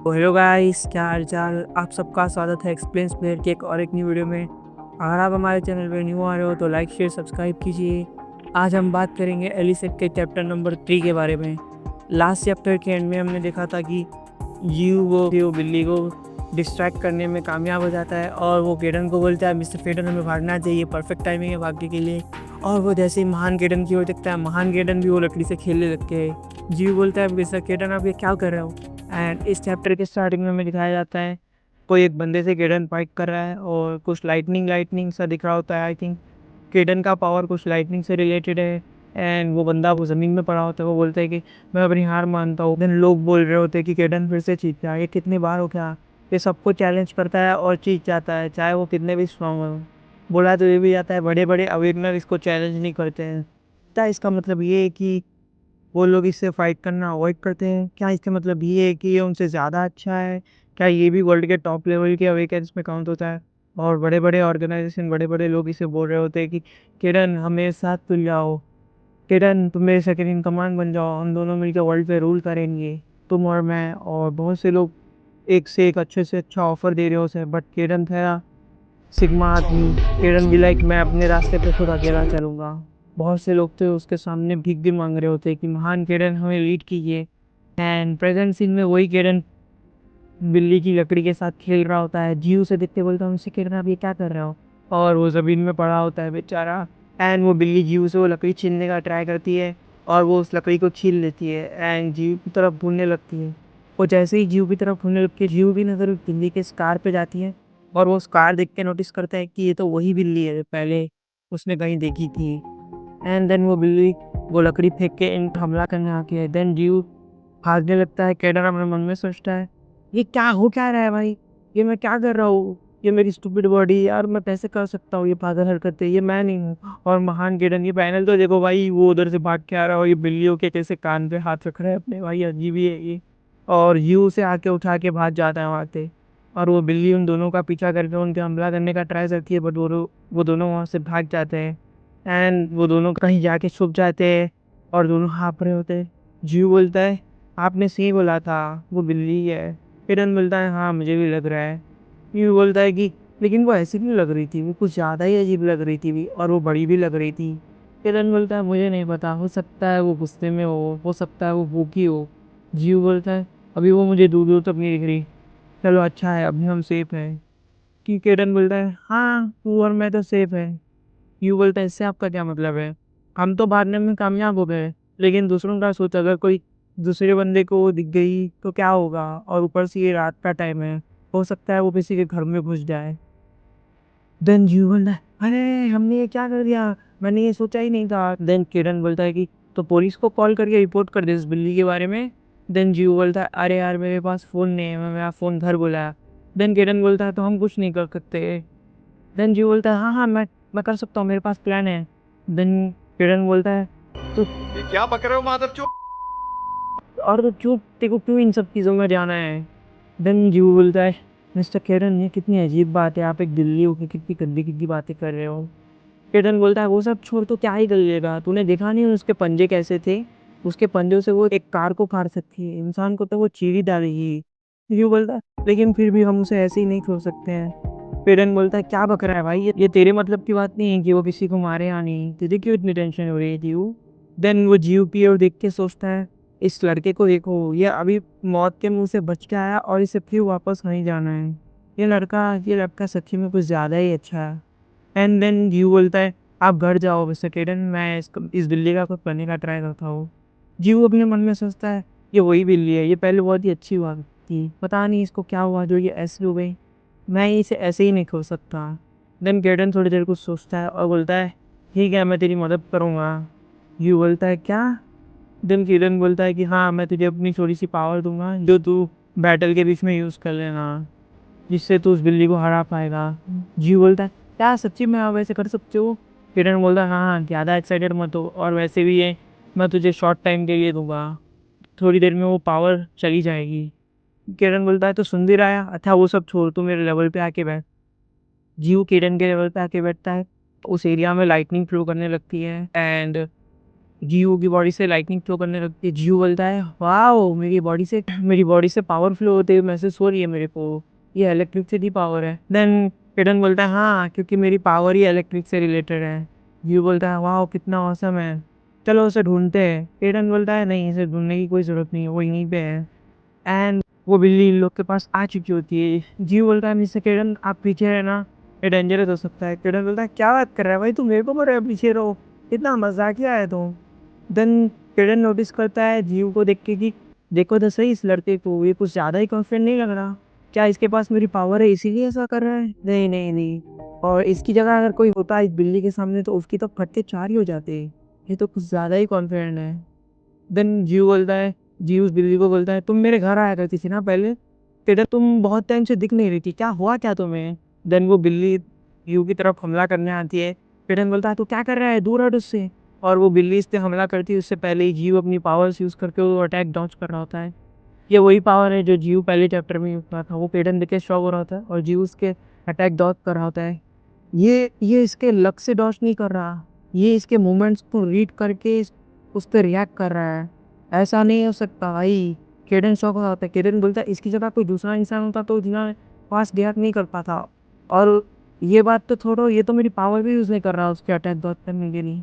तो hello guys, क्या हाल चाल। आप सबका स्वागत है एक्सप्लेन्स प्लेयर के एक न्यू वीडियो में। अगर आप हमारे चैनल पर न्यू आ रहे हो तो लाइक शेयर सब्सक्राइब कीजिए। आज हम बात करेंगे एलिसेट के चैप्टर नंबर 3 के बारे में। लास्ट चैप्टर के एंड में हमने देखा था कि यू वो बिल्ली को डिस्ट्रैक्ट करने में कामयाब हो जाता है और वो केडन को बोलता है मिस्टर केडन हमें भागना चाहिए, परफेक्ट टाइमिंग है भागने के लिए। और वो जैसे ही महान केडन की ओर देखता है, महान केडन भी वो लकड़ी से खेलने लगते हैं। जीव बोलता है मिस्टर केडन आप ये क्या कर रहे हो। एंड इस चैप्टर के स्टार्टिंग में हमें दिखाया जाता है कोई एक बंदे से केडन फाइट कर रहा है और कुछ लाइटनिंग सा दिख रहा होता है। आई थिंक केडन का पावर कुछ लाइटनिंग से रिलेटेड है। एंड वो बंदा वो ज़मीन में पड़ा होता है, वो बोलता है कि मैं अपनी हार मानता हूँ। देन लोग बोल रहे होते हैं कि केडन फिर से जीत गया, ये कितनी बार हो गया। ये सबको चैलेंज करता है और जीत जाता है, चाहे वो कितने भी स्ट्रांग हो। बोला तो ये भी जाता है बड़े बड़े अवेगनर इसको चैलेंज नहीं करते हैं। क्या इसका मतलब ये है कि वो लोग इससे फाइट करना अवॉइड करते हैं? क्या इसका मतलब ये है कि ये उनसे ज़्यादा अच्छा है? क्या ये भी वर्ल्ड के टॉप लेवल के अवेकेंस में काउंट होता है? और बड़े बड़े ऑर्गेनाइजेशन, बड़े बड़े लोग इसे बोल रहे होते हैं कि किरण हमें साथ तुल जाओ, किरण तुम मेरे सेकंड इन कमांड बन जाओ, हम दोनों मिलकर वर्ल्ड पे रूल करेंगे, तुम और मैं। और बहुत से लोग एक से एक अच्छे से अच्छा ऑफर दे रहे हो उसे, बट किरण था सिग्मा आदमी। किरण भी लाइक मैं अपने रास्ते पे खुद अकेला चलूंगा। बहुत से लोग तो उसके सामने भीख भी मांग रहे होते कि महान किरण हमें लीड कीजिए। एंड प्रेजेंट सीन में वही किरण बिल्ली की लकड़ी के साथ खेल रहा होता है। जीव से देखते बोलता है उनसे किरण आप ये क्या कर रहे हो। और वो ज़मीन में पड़ा होता है बेचारा। एंड वो बिल्ली जीव से वो लकड़ी छीनने का ट्राई करती है और वो उस लकड़ी को छीन लेती है एंड जीव की तरफ भूनने लगती है। वो जैसे ही जीव की तरफ भूनने लगती है, जीव की नज़र बिल्ली के स्कार पे जाती है और वो स्कार देख के नोटिस करता है कि ये तो वही बिल्ली है जो पहले उसने कहीं देखी थी। एंड देन वो बिल्ली वो लकड़ी फेंक के इन हमला करने आती है। देन जीव भागने लगता है। केडर अपने मन में सोचता है ये क्या हो क्या रहा है भाई, ये मैं क्या कर रहा हूँ, ये मेरी स्टूपिड बॉडी यार, मैं कैसे कर सकता हूँ ये पागल हरकतें, ये मैं नहीं हूँ। और महान केडन ये पैनल तो देखो भाई, वो उधर से भाग के आ रहा हो, ये बिल्लियों के कैसे कान पे हाथ रख रहा है अपने, भाई अजीब ही है ये। और यू से आके उठा के भाग जाता है वहाँ से। और वो बिल्ली उन दोनों का पीछा करके उन पे हमला करने का ट्राई करती है, बट वो दोनों वहाँ से भाग जाते हैं। एंड वो दोनों कहीं जाके छुप जाते हैं और दोनों हाँफ रहे होते हैं। जीव बोलता है आपने सही बोला था, वो बिल्ली है। हिरन बोलता है हाँ मुझे भी लग रहा है। यूँ बोलता है कि लेकिन वो ऐसी क्यों लग रही थी, वो कुछ ज़्यादा ही अजीब लग रही थी भी, और वो बड़ी भी लग रही थी। हिरन बोलता है मुझे नहीं पता, हो सकता है वो गुस्से में हो सकता है वो भूखी हो। जीव बोलता है अभी वो मुझे दूर दूर तक नहीं दिख रही, चलो अच्छा है अभी हम सेफ हैं। कि किरण बोलता है हाँ तू और मैं तो सेफ है। यूँ बोलता है इससे आपका क्या मतलब है, हम तो भागने में कामयाब हो गए, लेकिन दूसरों का सोच, अगर कोई दूसरे बंदे को दिख गई तो क्या होगा, और ऊपर से ये रात का टाइम है, हो सकता है वो किसी के घर में घुस जाए। देन जीव बोलता है अरे हमने ये क्या कर दिया, मैंने ये सोचा ही नहीं था। देन किरण बोलता है कि तो पुलिस को कॉल करके रिपोर्ट कर दे इस बिल्ली के बारे में। देन जीव बोलता है अरे यार मेरे पास फ़ोन नहीं है, मैं मेरा फ़ोन घर बुलाया। देन किरण बोलता है तो हम कुछ नहीं कर सकते। देन जीव बोलता है हाँ हाँ मैं कर सकता हूँ, मेरे पास प्लान है। देन किरण बोलता है तो ये क्या पक रहे हो माधव? और तो क्यों तेरे को क्यों इन सब चीज़ों में जाना है। देन जीव बोलता है मिस्टर किरण ये कितनी अजीब बात है, आप एक बिल्ली होकर कितनी गंदी गंदी बातें कर रहे हो। केतन बोलता है वो सब छोड़, तो क्या ही कर लेगा, तूने देखा नहीं उसके पंजे कैसे थे, उसके पंजों से वो एक कार को काट सकती है, इंसान को तो वो चीर ही डालेगी। यूँ बोलता है लेकिन फिर भी हम उसे ऐसे ही नहीं छोड़ सकते हैं। पेडन बोलता है क्या बक रहा है भाई, ये तेरे मतलब की बात नहीं है कि वो किसी को मारे या नहीं, तुझे क्यों इतनी टेंशन हो रही है जीव। देन वो जीव की ओर देख के सोचता है इस लड़के को देखो, ये अभी मौत के मुंह से बच के आया और इसे फिर वापस नहीं जाना है। ये लड़का सच्ची में कुछ ज़्यादा ही अच्छा है। एंड देन जीव बोलता है आप घर जाओ मिस्टर केडन, मैं इस बिल्ली का कुछ करने का ट्राई करता हूँ। जीव अपने मन में सोचता है ये वही बिल्ली है, ये पहले बहुत ही अच्छी हुआ थी, पता नहीं इसको क्या हुआ जो ये ऐसी हो गई, मैं इसे ऐसे ही नहीं खो सकता। देन केडन थोड़ी देर कुछ सोचता है और बोलता है ठीक है मैं तेरी मदद करूँगा। जीव बोलता है क्या। देन केडन बोलता है कि हाँ मैं तुझे अपनी थोड़ी सी पावर दूंगा जो तू बैटल के बीच में यूज़ कर लेना, जिससे तू उस बिल्ली को हरा पाएगा। जीव बोलता है क्या सच्ची में आप वैसे कर सकते हो। किरण बोलता है हाँ हाँ ज़्यादा एक्साइटेड मत हो, और वैसे भी ये मैं तुझे शॉर्ट टाइम के लिए दूंगा, थोड़ी देर में वो पावर चली जाएगी। किरण बोलता है तो सुन भी रहा है, अच्छा वो सब छोड़ तू मेरे लेवल पे आके बैठ। जीव किरण के लेवल पे आके बैठता है, उस एरिया में लाइटनिंग फ्लो करने लगती है एंड जीव की बॉडी से लाइटनिंग फ्लो करने लगती है। जीव बोलता है वाओ, मेरी बॉडी से पावर फ्लो होते हुए महसूस हो रही है मेरे को, ये इलेक्ट्रिसिटी पावर है। देन किरण बोलता है हाँ, क्योंकि मेरी पावर ही इलेक्ट्रिक से रिलेटेड है। जीव बोलता है वाओ कितना औसम है, चलो उसे ढूंढते हैं। किरण बोलता है नहीं, इसे ढूंढने की कोई ज़रूरत नहीं है, वो यहीं पे है। एंड वो बिल्ली इन लोग के पास आ चुकी होती है। जीव बोलता है मिस्टर किरण आप पीछे रहना, ये डेंजरस हो सकता है। किरण बोलता है क्या बात कर रहा है भाई, तू मेरे को बोल रहा है पीछे रहो, इतना मजाकिया है तुम। देन किरण नोटिस करता है जीव को देख के कि देखो तो सही इस लड़के को, ये कुछ ज़्यादा ही कॉन्फिडेंट नहीं लग रहा। क्या इसके पास मेरी पावर है इसीलिए ऐसा कर रहा है? नहीं नहीं नहीं, और इसकी जगह अगर कोई होता इस बिल्ली के सामने तो उसकी तो फटके चार ही हो जाते। ये तो कुछ ज़्यादा ही कॉन्फिडेंट है। देन जीव उस बिल्ली को बोलता है तुम मेरे घर आया करती थी ना पहले, तेरा तुम बहुत टाइम से दिख नहीं रही थी, क्या हुआ क्या तुम्हें? देन वो बिल्ली जीव की तरफ हमला करने आती है। किरण बोलता है तू क्या कर रहा है, दूर हट उससे। और वो बिल्ली इस पे हमला करती है उससे पहले ही जीव अपनी पावर्स यूज़ करके वो अटैक डॉज कर रहा होता है। ये वही पावर है जो जीव पहले चैप्टर में यूज़ करा था। वो किरण देख के शॉक हो रहा होता है और जीव उसके अटैक डॉज कर रहा होता है। ये इसके लक से डॉज नहीं कर रहा, ये इसके मूवमेंट्स को रीड करके उस पर रिएक्ट कर रहा है। ऐसा नहीं हो सकता भाई। किरण शौक होता है। किरण बोलता है इसकी जगह कोई दूसरा इंसान होता तो इतना फास्ट रिएक्ट नहीं कर पाता। और ये बात तो छोड़ो, ये तो मेरी पावर भी यूज़ नहीं कर रहा उसके अटैक डॉज करने के लिए।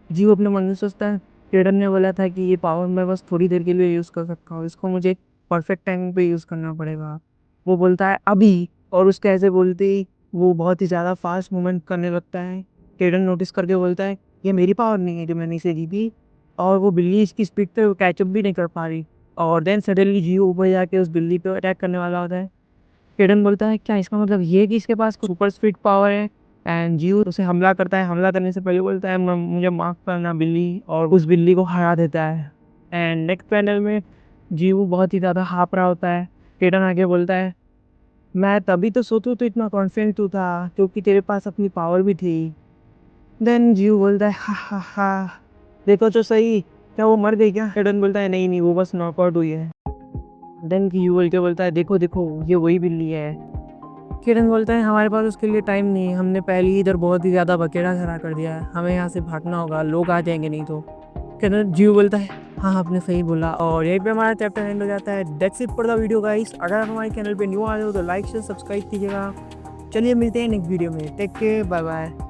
जीव अपने मन में सोचता है किरण ने बोला था कि ये पावर मैं बस थोड़ी देर के लिए यूज़ कर सकता हूँ, इसको मुझे परफेक्ट टाइमिंग पे यूज़ करना पड़ेगा। वो बोलता है अभी, और उसके ऐसे बोलते ही वो बहुत ही ज़्यादा फास्ट मूवमेंट करने लगता है। किरण नोटिस करके बोलता है ये मेरी पावर नहीं है जो मैंने इसे दी थी, और वो बिल्ली इसकी स्पीड पे कैचअप भी नहीं कर पा रही। और देन सडनली जीव ऊपर जाके उस बिल्ली पे अटैक करने वाला होता है। किरण बोलता है क्या इसका मतलब ये कि इसके पास सुपर स्पीड पावर है? एंड जीव उसे हमला करता है। हमला करने से पहले बोलता है मुझे माफ करना बिल्ली, और उस बिल्ली को हरा देता है। एंड नेक्स्ट पैनल में जीव बहुत ही ज़्यादा हाफ रहा होता है। किरण आगे बोलता है मैं तभी तो सोचूं तो इतना कॉन्फिडेंट तू था क्योंकि तेरे पास अपनी पावर भी थी। देन जीव बोलता है हा, देखो तो सही, क्या वो मर गई क्या? किरण बोलता है नहीं नहीं, वो बस नॉकआउट हुई है। देन जीव बोल के बोलता है देखो देखो ये वही बिल्ली है। किरण बोलता है हमारे पास उसके लिए टाइम नहीं है, हमने पहले ही इधर बहुत ही ज़्यादा बखेड़ा खड़ा कर दिया है, हमें यहाँ से भागना होगा, लोग आ जाएंगे नहीं तो। किरण जीव बोलता है हाँ आपने सही बोला, और यहीं पे हमारा चैप्टर एंड हो जाता है। That's it for the video guys. अगर आप हमारे चैनल पे न्यू आ रहे हो तो लाइक शेयर सब्सक्राइब कीजिएगा। चलिए मिलते हैं नेक्स्ट वीडियो में, टेक केयर, बाय बाय।